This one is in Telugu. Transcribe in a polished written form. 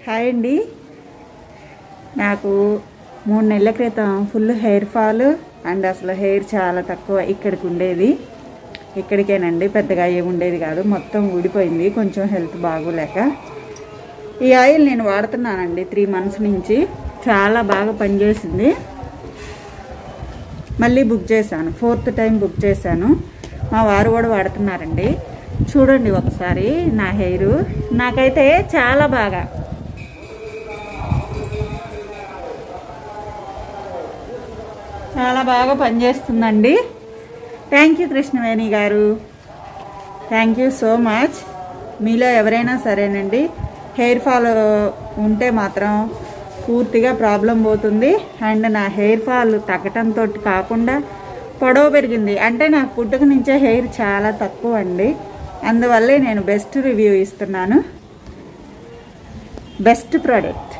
హాయ్ అండి. నాకు 3 నెలల క్రితం ఫుల్ హెయిర్ ఫాల్ అండ్ అసలు హెయిర్ చాలా తక్కువ ఇక్కడికి ఉండేది. ఇక్కడికేనండి, పెద్దగా ఏమి ఉండేది కాదు, మొత్తం ఊడిపోయింది కొంచెం హెల్త్ బాగోలేక. ఈ ఆయిల్ నేను వాడుతున్నానండి 3 మంత్స్ నుంచి, చాలా బాగా పనిచేసింది. మళ్ళీ బుక్ చేశాను, 4th టైం బుక్ చేశాను. మా వారు కూడా వాడుతున్నారండి. చూడండి ఒకసారి నా హెయిర్, నాకైతే చాలా బాగా పనిచేస్తుందండి. థ్యాంక్ యూ కృష్ణవేణి గారు, థ్యాంక్ యూ సో మచ్. మీలో ఎవరైనా సరేనండి హెయిర్ ఫాల్ ఉంటే మాత్రం పూర్తిగా ప్రాబ్లం పోతుంది. అండ్ నా హెయిర్ ఫాల్ తగ్గటంతో కాకుండా పొడవు పెరిగింది. అంటే నాకు పుట్టుక నుంచే హెయిర్ చాలా తక్కువ అండి, అందువల్లే నేను బెస్ట్ రివ్యూ ఇస్తున్నాను. Best product.